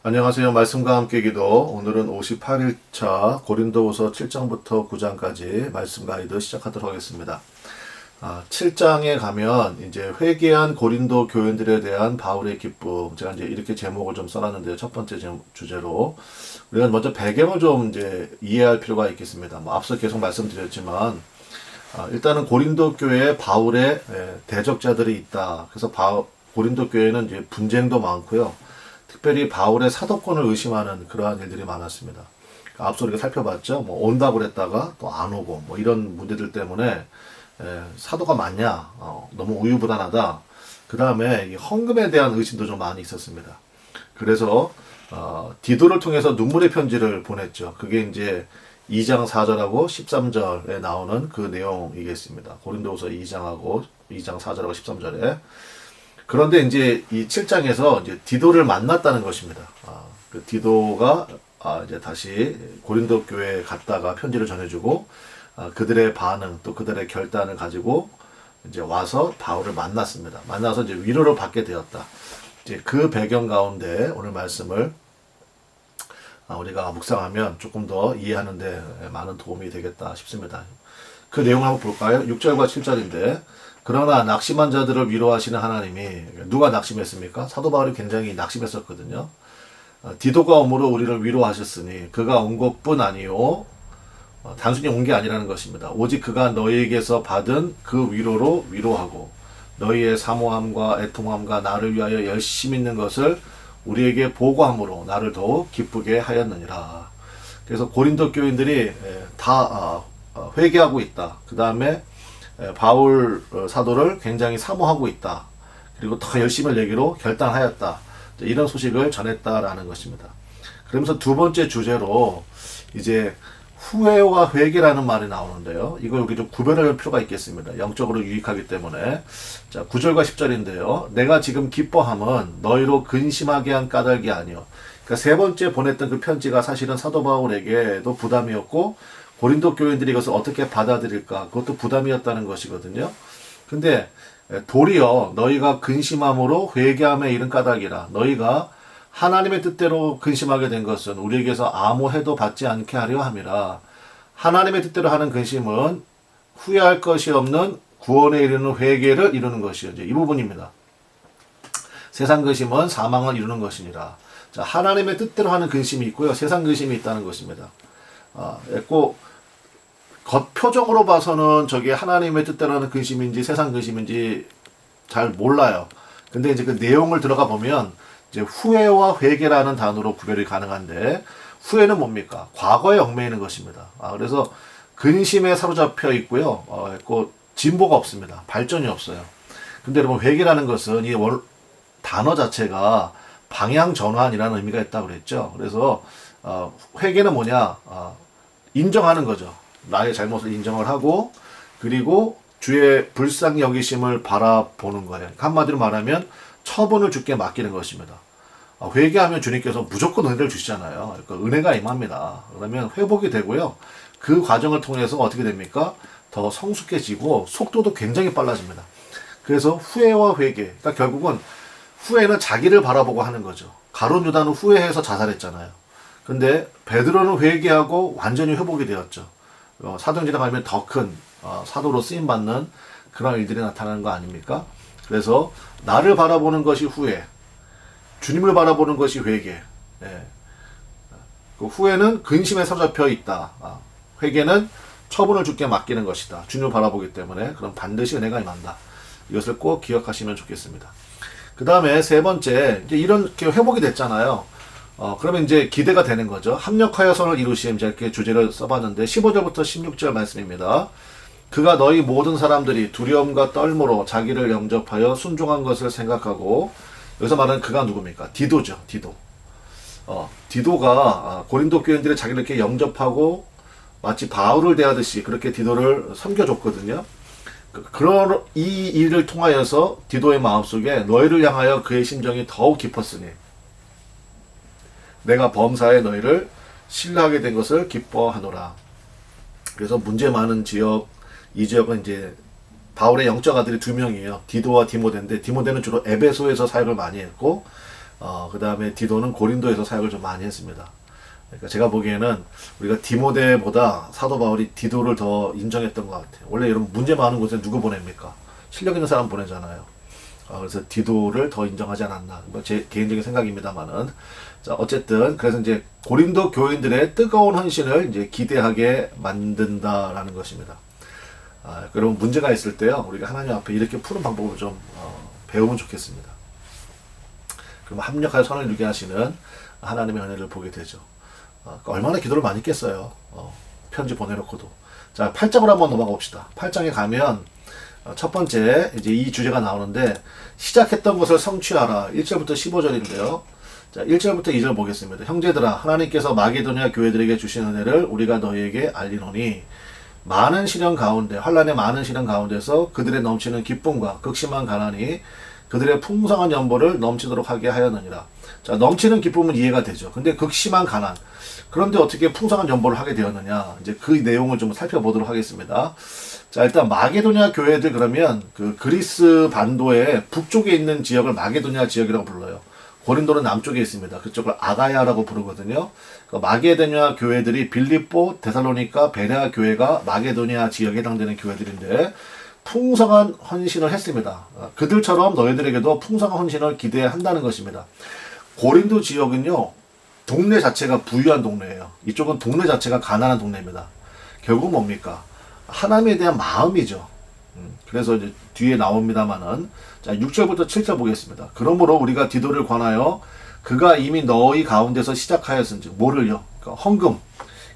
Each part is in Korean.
안녕하세요. 말씀과 함께 기도. 오늘은 58일차 고린도후서 7장부터 9장까지 말씀 가이드 시작하도록 하겠습니다. 7장에 가면 이제 회개한 고린도 교인들에 대한 바울의 기쁨. 제가 이제 이렇게 제목을 좀 써놨는데요. 첫 번째 주제로. 우리가 먼저 배경을 좀 이제 이해할 필요가 있겠습니다. 앞서 계속 말씀드렸지만, 일단은 고린도 교회에 바울의 대적자들이 있다. 그래서 고린도 교회는 이제 분쟁도 많고요. 특별히 바울의 사도권을 의심하는 그러한 일들이 많았습니다. 앞서 우리가 살펴봤죠. 온다고 그랬다가 또 안 오고, 이런 문제들 때문에, 사도가 맞냐, 너무 우유부단하다. 그 다음에 헌금에 대한 의심도 좀 많이 있었습니다. 그래서, 디도를 통해서 눈물의 편지를 보냈죠. 그게 이제 2장 4절하고 13절에 나오는 그 내용이겠습니다. 고린도후서 2장 4절하고 13절에. 그런데 이제 이 7장에서 이제 디도를 만났다는 것입니다. 그 디도가 이제 다시 고린도 교회에 갔다가 편지를 전해주고 그들의 반응 또 그들의 결단을 가지고 이제 와서 바울을 만났습니다. 만나서 이제 위로를 받게 되었다. 이제 그 배경 가운데 오늘 말씀을 우리가 묵상하면 조금 더 이해하는데 많은 도움이 되겠다 싶습니다. 그 내용을 한번 볼까요? 6절과 7절인데 그러나 낙심한 자들을 위로하시는 하나님이 누가 낙심했습니까? 사도 바울이 굉장히 낙심했었거든요. 디도가 오므로 우리를 위로하셨으니 그가 온 것뿐 아니요 단순히 온 게 아니라는 것입니다. 오직 그가 너희에게서 받은 그 위로로 위로하고 너희의 사모함과 애통함과 나를 위하여 열심히 있는 것을 우리에게 보고함으로 나를 더욱 기쁘게 하였느니라. 그래서 고린도 교인들이 다 회개하고 있다. 그 다음에 바울 사도를 굉장히 사모하고 있다. 그리고 더 열심히 내기로 결단하였다. 이런 소식을 전했다라는 것입니다. 그러면서 두 번째 주제로 이제 후회와 회개라는 말이 나오는데요. 이걸 우리 좀 구별할 필요가 있겠습니다. 영적으로 유익하기 때문에. 자, 9절과 10절인데요. 내가 지금 기뻐함은 너희로 근심하게 한 까닭이 아니요. 그러니까 세 번째 보냈던 그 편지가 사실은 사도 바울에게도 부담이었고 고린도 교인들이 이것을 어떻게 받아들일까? 그것도 부담이었다는 것이거든요. 근데 도리어 너희가 근심함으로 회개함에 이른 까닭이라. 너희가 하나님의 뜻대로 근심하게 된 것은 우리에게서 아무 해도 받지 않게 하려 함이라. 하나님의 뜻대로 하는 근심은 후회할 것이 없는 구원에 이르는 회개를 이루는 것이요. 이제 이 부분입니다. 세상 근심은 사망을 이루는 것이니라. 자, 하나님의 뜻대로 하는 근심이 있고요. 세상 근심이 있다는 것입니다. 겉표정으로 봐서는 저게 하나님의 뜻대로 하는 근심인지 세상 근심인지 잘 몰라요. 근데 이제 그 내용을 들어가 보면 이제 후회와 회개라는 단어로 구별이 가능한데 후회는 뭡니까? 과거에 얽매이는 것입니다. 그래서 근심에 사로잡혀 있고요. 진보가 없습니다. 발전이 없어요. 근데 여러분 회개라는 것은 이 단어 자체가 방향 전환이라는 의미가 있다고 그랬죠. 그래서 회개는 뭐냐? 인정하는 거죠. 나의 잘못을 인정을 하고 그리고 주의 불쌍히 여기심을 바라보는 거예요. 한마디로 말하면 처분을 주께 맡기는 것입니다. 회개하면 주님께서 무조건 은혜를 주시잖아요. 그러니까 은혜가 임합니다. 그러면 회복이 되고요. 그 과정을 통해서 어떻게 됩니까? 더 성숙해지고 속도도 굉장히 빨라집니다. 그래서 후회와 회개. 그러니까 결국은 후회는 자기를 바라보고 하는 거죠. 가룟 유다는 후회해서 자살했잖아요. 근데 베드로는 회개하고 완전히 회복이 되었죠. 사도행전에 가면 더 큰 사도로 쓰임받는 그런 일들이 나타나는 거 아닙니까? 그래서 나를 바라보는 것이 후회, 주님을 바라보는 것이 회개. 그 후회는 근심에 사로잡혀 있다. 회개는 처분을 주께 맡기는 것이다. 주님을 바라보기 때문에 그럼 반드시 은혜가 임한다. 이것을 꼭 기억하시면 좋겠습니다. 그 다음에 세 번째, 이제 이렇게 회복이 됐잖아요. 그러면 이제 기대가 되는 거죠. 합력하여 선을 이루심. 제가 이렇게 주제를 써봤는데 15절부터 16절 말씀입니다. 그가 너희 모든 사람들이 두려움과 떨므로 자기를 영접하여 순종한 것을 생각하고 여기서 말하는 그가 누굽니까? 디도죠. 디도. 디도가 고린도 교인들이 자기를 이렇게 영접하고 마치 바울을 대하듯이 그렇게 디도를 섬겨줬거든요. 그런 이 일을 통하여서 디도의 마음속에 너희를 향하여 그의 심정이 더욱 깊었으니 내가 범사에 너희를 신뢰하게 된 것을 기뻐하노라. 그래서 문제 많은 지역, 이 지역은 이제 바울의 영적 아들이 두 명이에요. 디도와 디모데인데 디모데는 주로 에베소에서 사역을 많이 했고 그 다음에 디도는 고린도에서 사역을 좀 많이 했습니다. 그러니까 제가 보기에는 우리가 디모데보다 사도 바울이 디도를 더 인정했던 것 같아요. 원래 이런 문제 많은 곳에 누구 보냅니까? 실력 있는 사람 보내잖아요. 그래서 디도를 더 인정하지 않았나. 뭐 제 개인적인 생각입니다만은. 자, 어쨌든, 그래서 이제 고린도 교인들의 뜨거운 헌신을 이제 기대하게 만든다라는 것입니다. 그런 문제가 있을 때요, 우리가 하나님 앞에 이렇게 푸는 방법을 좀, 배우면 좋겠습니다. 그럼 합력하여 선을 이루게 하시는 하나님의 은혜를 보게 되죠. 얼마나 기도를 많이 했겠어요. 편지 보내놓고도. 자, 8장으로 한번 넘어가 봅시다. 8장에 가면, 첫 번째, 이제 이 주제가 나오는데, 시작했던 것을 성취하라. 1절부터 15절인데요. 자, 1절부터 2절 보겠습니다. 형제들아, 하나님께서 마게도냐 교회들에게 주신 은혜를 우리가 너희에게 알리노니, 많은 시련 가운데, 환난의 많은 시련 가운데서 그들의 넘치는 기쁨과 극심한 가난이 그들의 풍성한 연보를 넘치도록 하게 하였느니라. 자, 넘치는 기쁨은 이해가 되죠. 근데 극심한 가난. 그런데 어떻게 풍성한 연보를 하게 되었느냐. 이제 그 내용을 좀 살펴보도록 하겠습니다. 자, 일단 마게도냐 교회들 그러면 그 그리스 반도의 북쪽에 있는 지역을 마게도냐 지역이라고 불러요. 고린도는 남쪽에 있습니다. 그쪽을 아가야라고 부르거든요. 그 마게도냐 교회들이 빌립보, 데살로니가, 베레아 교회가 마게도냐 지역에 해당되는 교회들인데 풍성한 헌신을 했습니다. 그들처럼 너희들에게도 풍성한 헌신을 기대한다는 것입니다. 고린도 지역은요, 동네 자체가 부유한 동네예요. 이쪽은 동네 자체가 가난한 동네입니다. 결국 뭡니까? 하나님에 대한 마음이죠. 그래서 이제 뒤에 나옵니다만은, 자, 6절부터 7절 보겠습니다. 그러므로 우리가 디도를 관하여 그가 이미 너희 가운데서 시작하였은즉, 뭐를요? 그러니까 헌금.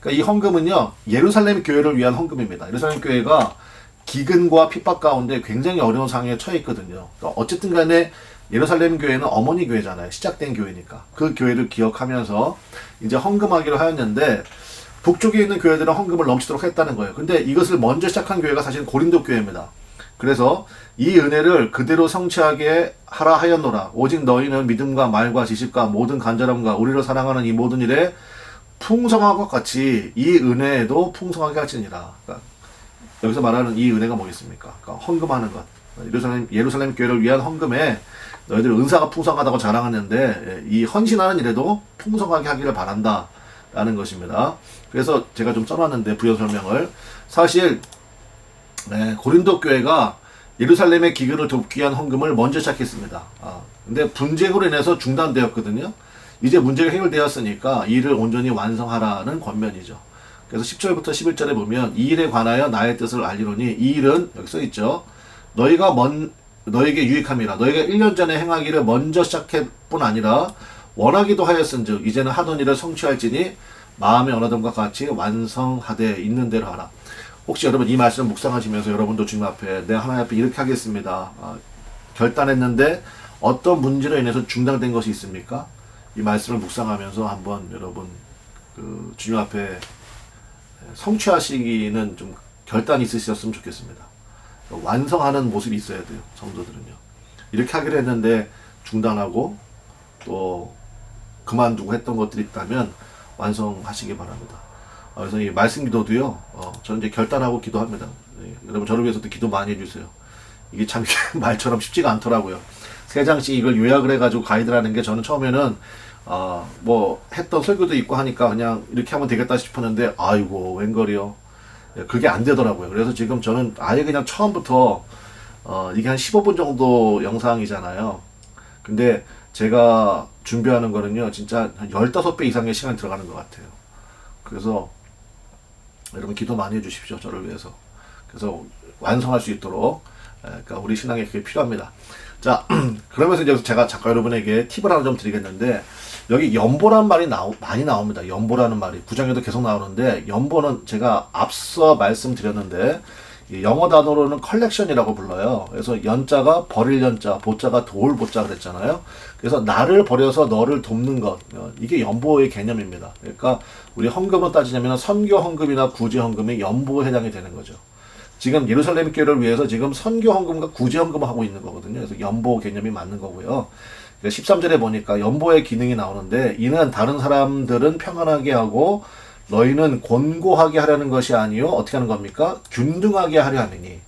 그러니까 이 헌금은요, 예루살렘 교회를 위한 헌금입니다. 예루살렘 교회가 기근과 핍박 가운데 굉장히 어려운 상황에 처해 있거든요. 그러니까 어쨌든 간에 예루살렘 교회는 어머니 교회잖아요. 시작된 교회니까. 그 교회를 기억하면서 이제 헌금하기로 하였는데, 북쪽에 있는 교회들은 헌금을 넘치도록 했다는 거예요. 근데 이것을 먼저 시작한 교회가 사실 고린도 교회입니다. 그래서 이 은혜를 그대로 성취하게 하라 하였노라. 오직 너희는 믿음과 말과 지식과 모든 간절함과 우리를 사랑하는 이 모든 일에 풍성한 것 같이 이 은혜에도 풍성하게 하시니라. 그러니까 여기서 말하는 이 은혜가 뭐겠습니까? 그러니까 헌금하는 것. 예루살렘 교회를 위한 헌금에 너희들 은사가 풍성하다고 자랑하는데 이 헌신하는 일에도 풍성하게 하기를 바란다. 라는 것입니다. 그래서 제가 좀 써놨는데 부연 설명을. 사실 고린도 교회가 예루살렘의 기근을 돕기 위한 헌금을 먼저 시작했습니다. 근데 분쟁으로 인해서 중단되었거든요. 이제 문제가 해결되었으니까 이 일을 온전히 완성하라는 권면이죠. 그래서 10절부터 11절에 보면 이 일에 관하여 나의 뜻을 알리노니 이 일은 여기 써있죠. 너에게 유익함이라. 너희가 1년 전에 행하기를 먼저 시작할 뿐 아니라 원하기도 하였은즉 이제는 하던 일을 성취할지니 마음의 언어됨과 같이 완성하되 있는 대로 하라. 혹시 여러분 이 말씀 묵상하시면서 여러분도 주님 앞에 내 하나님 앞에 이렇게 하겠습니다. 결단했는데 어떤 문제로 인해서 중단된 것이 있습니까? 이 말씀을 묵상하면서 한번 여러분 그 주님 앞에 성취하시기는 좀 결단이 있으셨으면 좋겠습니다. 완성하는 모습이 있어야 돼요. 성도들은요. 이렇게 하기로 했는데 중단하고 또 그만두고 했던 것들이 있다면 완성하시기 바랍니다. 그래서 이 말씀 기도도요, 저는 이제 결단하고 기도합니다. 여러분 저를 위해서도 기도 많이 해주세요. 이게 참 말처럼 쉽지가 않더라고요. 3장씩 이걸 요약을 해가지고 가이드라는 게 저는 처음에는 뭐 했던 설교도 있고 하니까 그냥 이렇게 하면 되겠다 싶었는데 아이고 웬걸이요. 그게 안 되더라고요. 그래서 지금 저는 아예 그냥 처음부터 이게 한 15분 정도 영상이잖아요. 근데 제가 준비하는 거는요, 진짜 한 15배 이상의 시간이 들어가는 것 같아요. 그래서 여러분 기도 많이 해주십시오. 저를 위해서. 그래서 완성할 수 있도록. 그러니까 우리 신앙에 그게 필요합니다. 자, 그러면서 이제 제가 작가 여러분에게 팁을 하나 좀 드리겠는데, 여기 연보라는 말이 많이 나옵니다. 연보라는 말이. 구장에도 계속 나오는데, 연보는 제가 앞서 말씀드렸는데, 영어 단어로는 컬렉션이라고 불러요. 그래서 연자가 버릴 연자, 보자가 도울 보자 그랬잖아요. 그래서 나를 버려서 너를 돕는 것. 이게 연보의 개념입니다. 그러니까 우리 헌금으로 따지자면 선교 헌금이나 구제 헌금이 연보에 해당이 되는 거죠. 지금 예루살렘 교회를 위해서 지금 선교 헌금과 구제 헌금을 하고 있는 거거든요. 그래서 연보 개념이 맞는 거고요. 13절에 보니까 연보의 기능이 나오는데, 이는 다른 사람들은 평안하게 하고 너희는 곤고하게 하려는 것이 아니요 어떻게 하는 겁니까? 균등하게 하려 함이니.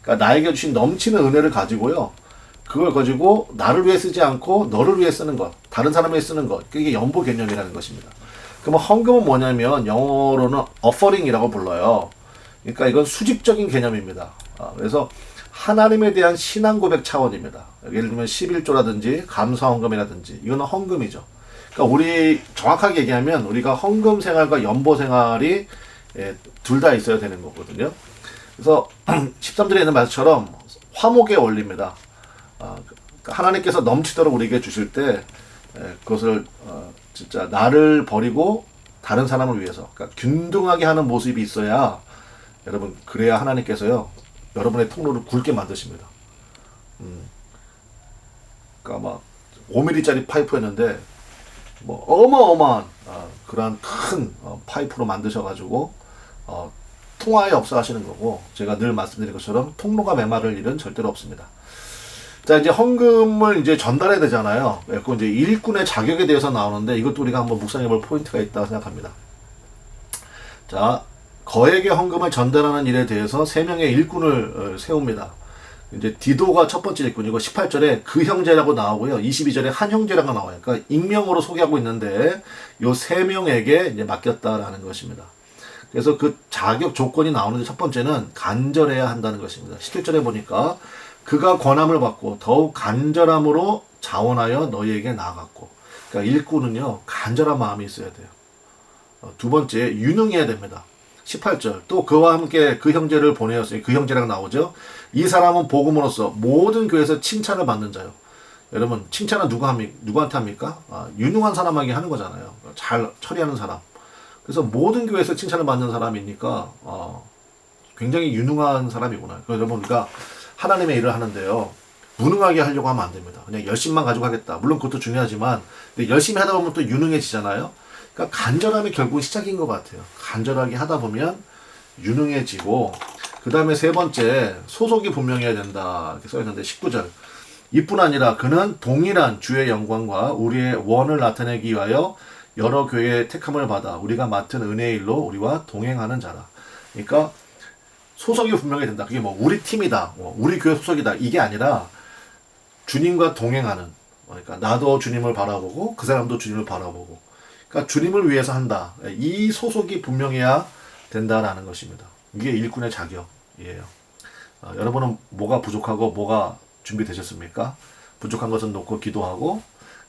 그러니까 나에게 주신 넘치는 은혜를 가지고요, 그걸 가지고 나를 위해 쓰지 않고 너를 위해 쓰는 것, 다른 사람을 위해 쓰는 것, 그게 연보 개념이라는 것입니다. 그러면 헌금은 뭐냐면 영어로는 offering이라고 불러요. 그러니까 이건 수직적인 개념입니다. 그래서 하나님에 대한 신앙 고백 차원입니다. 예를 들면 11조라든지 감사 헌금이라든지 이거는 헌금이죠. 그러니까 우리 정확하게 얘기하면 우리가 헌금 생활과 연보 생활이 둘 다 있어야 되는 거거든요. 그래서 13절에 있는 말처럼 화목의 원리입니다. 하나님께서 넘치도록 우리에게 주실 때 그것을 진짜 나를 버리고 다른 사람을 위해서, 그러니까 균등하게 하는 모습이 있어야 여러분, 그래야 하나님께서요 여러분의 통로를 굵게 만드십니다. 그러니까 막 5mm짜리 파이프였는데 뭐 어마어마한 그러한 큰 파이프로 만드셔가지고 통화에 역사하시는 거고, 제가 늘 말씀드린 것처럼 통로가 메마를 일은 절대로 없습니다. 자, 이제 헌금을 이제 전달해야 되잖아요. 그 이제 일꾼의 자격에 대해서 나오는데 이것도 우리가 한번 묵상해 볼 포인트가 있다고 생각합니다. 자, 거액의 헌금을 전달하는 일에 대해서 3명의 일꾼을 세웁니다. 이제 디도가 첫 번째 일꾼이고 18절에 그 형제라고 나오고요. 22절에 한 형제라고 나와요. 그러니까 익명으로 소개하고 있는데 요 3명에게 이제 맡겼다라는 것입니다. 그래서 그 자격 조건이 나오는데 첫 번째는 간절해야 한다는 것입니다. 17절에 보니까 그가 권함을 받고 더욱 간절함으로 자원하여 너희에게 나아갔고, 그러니까 일꾼은요 간절한 마음이 있어야 돼요. 두 번째, 유능해야 됩니다. 18절, 또 그와 함께 그 형제를 보내었으니, 그 형제라고 나오죠. 이 사람은 복음으로써 모든 교회에서 칭찬을 받는 자요. 여러분, 칭찬은 누구한테 합니까? 유능한 사람에게 하는 거잖아요. 잘 처리하는 사람. 그래서 모든 교회에서 칭찬을 받는 사람이니까 굉장히 유능한 사람이구나. 그래서 여러분, 우리가 하나님의 일을 하는데요, 무능하게 하려고 하면 안 됩니다. 그냥 열심만 가지고 하겠다. 물론 그것도 중요하지만, 근데 열심히 하다 보면 또 유능해지잖아요. 그러니까 간절함이 결국 시작인 것 같아요. 간절하게 하다 보면 유능해지고, 그 다음에 세 번째, 소속이 분명해야 된다. 이렇게 써있는데 19절. 이뿐 아니라 그는 동일한 주의 영광과 우리의 원을 나타내기 위하여 여러 교회의 택함을 받아 우리가 맡은 은혜의 일로 우리와 동행하는 자라. 그러니까 소속이 분명해야 된다. 그게 뭐 우리 팀이다, 우리 교회 소속이다, 이게 아니라 주님과 동행하는, 그러니까 나도 주님을 바라보고 그 사람도 주님을 바라보고, 그러니까 주님을 위해서 한다. 이 소속이 분명해야 된다라는 것입니다. 이게 일꾼의 자격이에요. 여러분은 뭐가 부족하고 뭐가 준비되셨습니까? 부족한 것은 놓고 기도하고,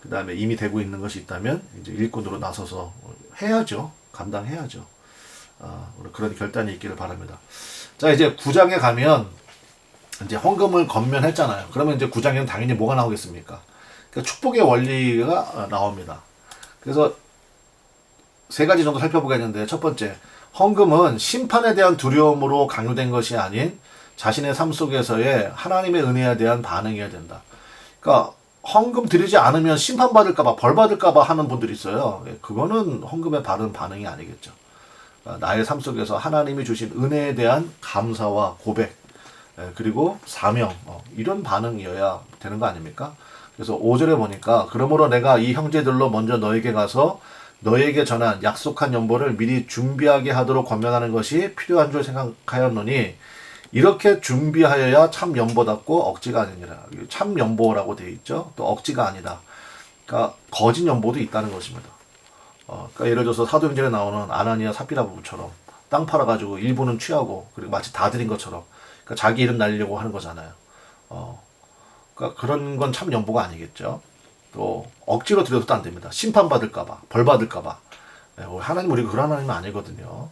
그 다음에 이미 되고 있는 것이 있다면 이제 일꾼으로 나서서 해야죠. 감당해야죠. 그런 결단이 있기를 바랍니다. 자, 이제 9장에 가면 이제 헌금을 건면했잖아요. 그러면 이제 9장에는 당연히 뭐가 나오겠습니까? 그러니까 축복의 원리가 나옵니다. 그래서 세 가지 정도 살펴보겠는데, 첫 번째, 헌금은 심판에 대한 두려움으로 강요된 것이 아닌 자신의 삶 속에서의 하나님의 은혜에 대한 반응이어야 된다. 그러니까 헌금 드리지 않으면 심판받을까봐, 벌받을까봐 하는 분들이 있어요. 그거는 헌금의 바른 반응이 아니겠죠. 나의 삶 속에서 하나님이 주신 은혜에 대한 감사와 고백, 그리고 사명, 이런 반응이어야 되는 거 아닙니까? 그래서 5절에 보니까 그러므로 내가 이 형제들로 먼저 너에게 가서 너에게 전한 약속한 연보를 미리 준비하게 하도록 권면하는 것이 필요한 줄 생각하였노니 이렇게 준비하여야 참 연보답고 억지가 아니니라. 참 연보라고 되어 있죠. 또 억지가 아니다. 그러니까 거짓 연보도 있다는 것입니다. 그러니까 예를 들어서 사도행전에 나오는 아나니아 삽비라 부부처럼 땅 팔아가지고 일부는 취하고 그리고 마치 다 드린 것처럼, 그러니까 자기 이름 날리려고 하는 거잖아요. 그러니까 그런 건 참 연보가 아니겠죠. 또 억지로 드려도 안 됩니다. 심판받을까봐, 벌받을까봐. 하나님, 우리가 그런 하나님은 아니거든요.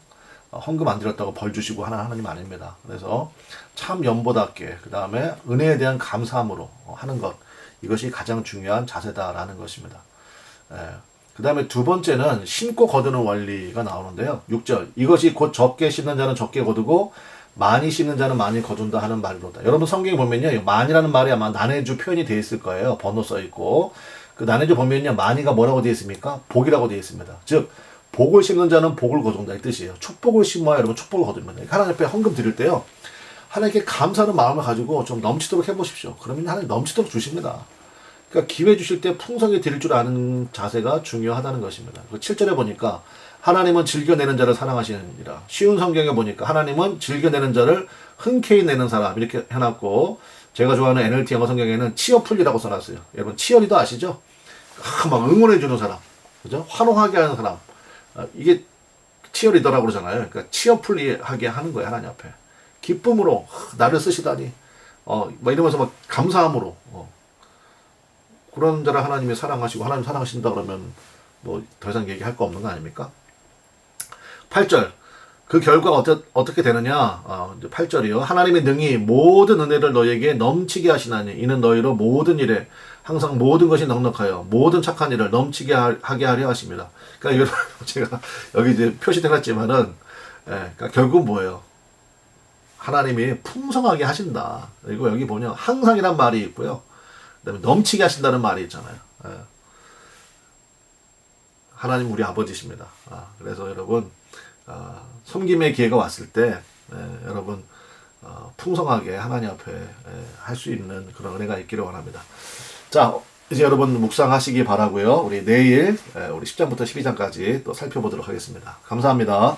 헌금 안 드렸다고 벌 주시고 하는 하나님 아닙니다. 그래서 참 연보답게, 그 다음에 은혜에 대한 감사함으로 하는 것, 이것이 가장 중요한 자세다라는 것입니다. 그 다음에 두 번째는 심고 거두는 원리가 나오는데요. 6절, 이것이 곧 적게 씻는 자는 적게 거두고 많이 씻는 자는 많이 거둔다 하는 말로다. 여러분 성경에 보면요, 많이라는 말이 아마 난해주 표현이 되어 있을 거예요. 번호 써 있고, 그 난해주 보면요, 많이가 뭐라고 되어 있습니까? 복이라고 되어 있습니다. 즉 복을 심는 자는 복을 거둔다, 이 뜻이에요. 축복을 심어야 여러분 축복을 거둡니다. 하나님 앞에 헌금 드릴 때요, 하나님께 감사하는 마음을 가지고 좀 넘치도록 해보십시오. 그러면 하나님 넘치도록 주십니다. 그러니까 기회 주실 때 풍성히 드릴 줄 아는 자세가 중요하다는 것입니다. 7절에 보니까 하나님은 즐겨내는 자를 사랑하시느니라. 쉬운 성경에 보니까 하나님은 즐겨내는 자를 흔쾌히 내는 사람, 이렇게 해놨고, 제가 좋아하는 NLT 영어 성경에는 치어풀리라고 써놨어요. 여러분 치어리더 아시죠? 막 응원해주는 사람, 그죠? 환호하게 하는 사람. 이게 치어리더라고 그러잖아요. 그러니까 치어풀리하게 하는 거예요, 하나님 앞에. 기쁨으로 나를 쓰시다니. 막 이러면서 막 감사함으로. 그런 자를 하나님이 사랑하시고 하나님 사랑하신다 그러면 뭐 더 이상 얘기할 거 없는 거 아닙니까? 8절. 그 결과가 어떻게 되느냐? 8절이요. 하나님의 능히 모든 은혜를 너희에게 넘치게 하시나니 이는 너희로 모든 일에 항상 모든 것이 넉넉하여 모든 착한 일을 넘치게 하게 하려 하십니다. 그러니까 여러분 제가 여기 이제 표시해놨지만은 그러니까 결국은 뭐예요? 하나님이 풍성하게 하신다. 그리고 여기 보면 항상이란 말이 있고요. 그다음에 넘치게 하신다는 말이 있잖아요. 하나님 우리 아버지십니다. 그래서 여러분 섬김의 기회가 왔을 때 여러분 풍성하게 하나님 앞에 할 수 있는 그런 은혜가 있기를 원합니다. 자, 이제 여러분 묵상하시기 바라고요. 우리 내일 우리 10장부터 12장까지 또 살펴보도록 하겠습니다. 감사합니다.